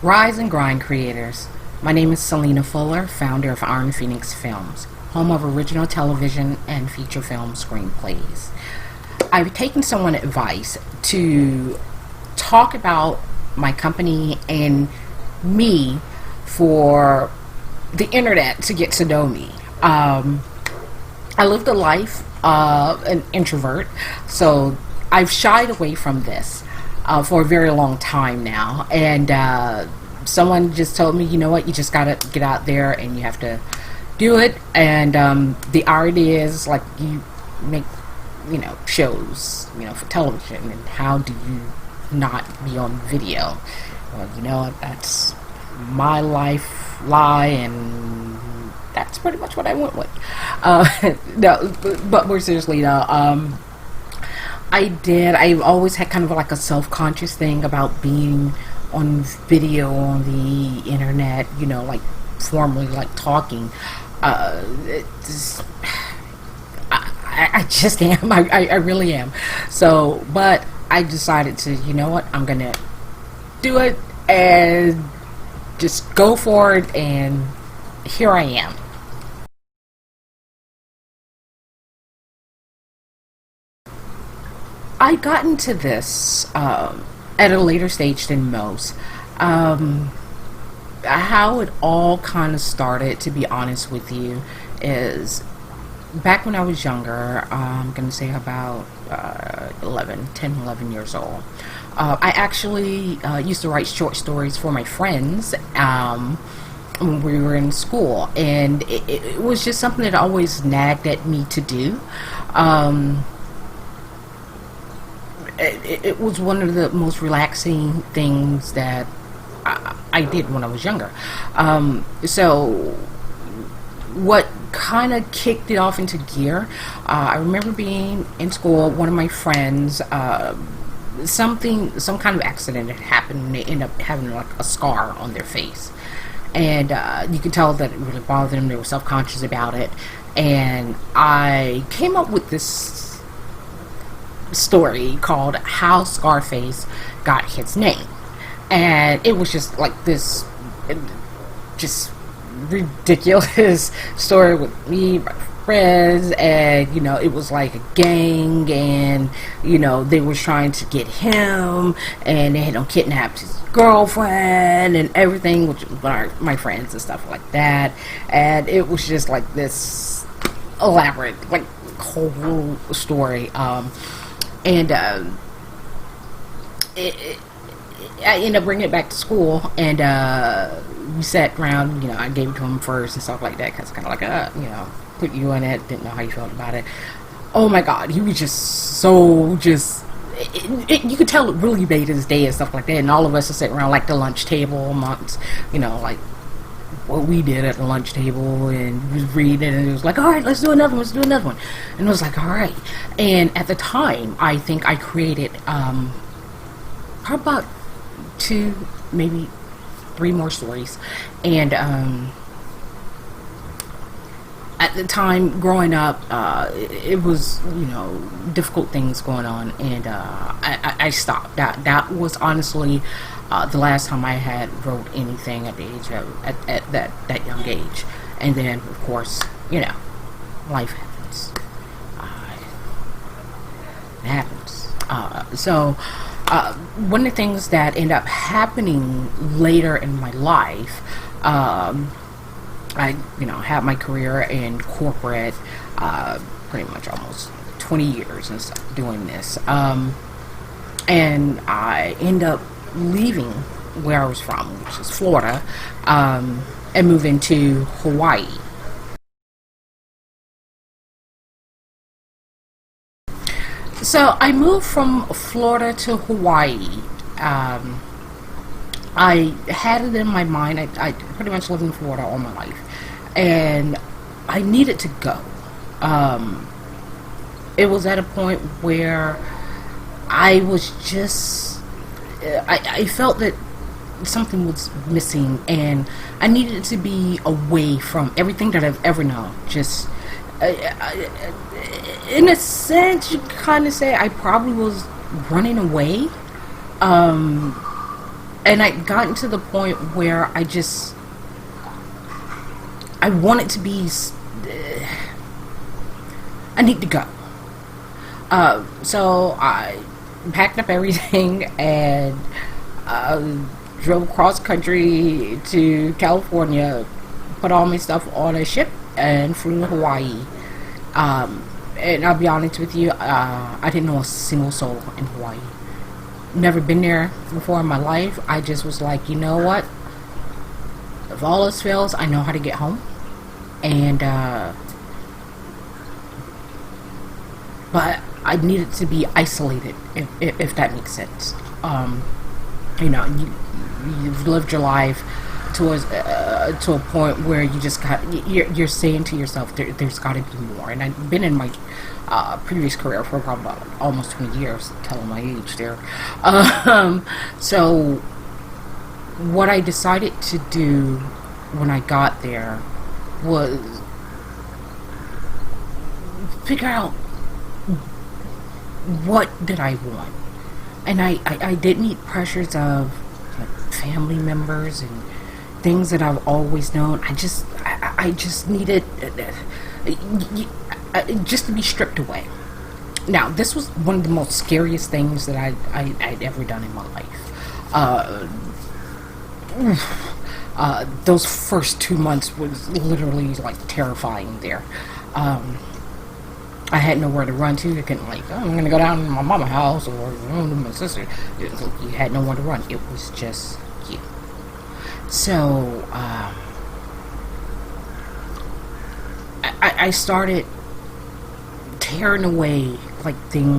Rise and grind creators. My name is Selena Fuller, founder of Iron Phoenix Films, home of original television and feature film screenplays. I've taken someone's advice to talk about my company and me for the internet to get to know me. I lived a life of an introvert, so I've shied away from this for a very long time now. And someone just told me, you know what, you just gotta get out there and you have to do it. And the irony is, like, you make, shows, for television, and how do you not be on video? Well, that's my life lie, and that's pretty much what I went with. No, but more seriously, though, I've always had kind of like a self-conscious thing about being on video on the internet, like formally, like talking. I just am. I really am. So, but I decided to, you know what, I'm going to do it and just go for it, and here I am. I got into this at a later stage than most. How it all kind of started, to be honest with you, is back when I was younger. I'm going to say about 11 years old. I actually used to write short stories for my friends when we were in school, and it was just something that always nagged at me to do. It was one of the most relaxing things that I did when I was younger. So what kind of kicked it off into gear, I remember being in school, one of my friends, some kind of accident had happened, and they ended up having like a scar on their face. And you could tell that it really bothered them. They were self-conscious about it. And I came up with this story called How Scarface Got His Name. And it was just like this just ridiculous story with me, my friends, and it was like a gang, and they were trying to get him, and they had him kidnapped his girlfriend and everything, which was my friends and stuff like that. And it was just like this elaborate, like, whole story. And I ended up bringing it back to school, and we sat around. I gave it to him first and stuff like that, because kind of like put you in it. Didn't know how you felt about it. Oh my God, he was just so you could tell it really made his day and stuff like that. And all of us are sitting around like the lunch table amongst like what we did at the lunch table, and we was reading, and it was like, all right, let's do another one. And it was like, all right. And at the time, I think I created probably about 2, maybe 3 more stories. And at the time, growing up, it was difficult things going on, and I stopped. That was honestly the last time I had wrote anything at the age of at that young age. And then, of course, life happens. It happens. So one of the things that ended up happening later in my life, I had my career in corporate, pretty much almost 20 years and stuff doing this, and I end up leaving where I was from, which is Florida, and moving to Hawaii. So I moved from Florida to Hawaii. I had it in my mind. I pretty much lived in Florida all my life, and I needed to go. It was at a point where I was just, I felt that something was missing, and I needed to be away from everything that I've ever known. Just, in a sense, you kind of say I probably was running away. and I gotten to the point where I want it to be. I need to go. So I packed up everything and drove across country to California, put all my stuff on a ship, and flew to Hawaii. And I'll be honest with you, I didn't know a single soul in Hawaii. Never been there before in my life. I just was like, you know what? If all else fails, I know how to get home. And but I needed to be isolated, if that makes sense. You know, you've lived your life to a point where you just you're saying to yourself, there's got to be more. And I've been in my previous career for about almost 20 years, telling my age there. So what I decided to do when I got there was figure out what did I want. And I didn't need pressures of like family members and things that I've always known. I just needed just to be stripped away. Now, this was one of the most scariest things that I'd ever done in my life. Those first 2 months was literally like terrifying there. I had nowhere to run to. I couldn't like, oh, I'm gonna go down to my mama's house or to my sister. You had nowhere to run. It was just you. So I started tearing away like things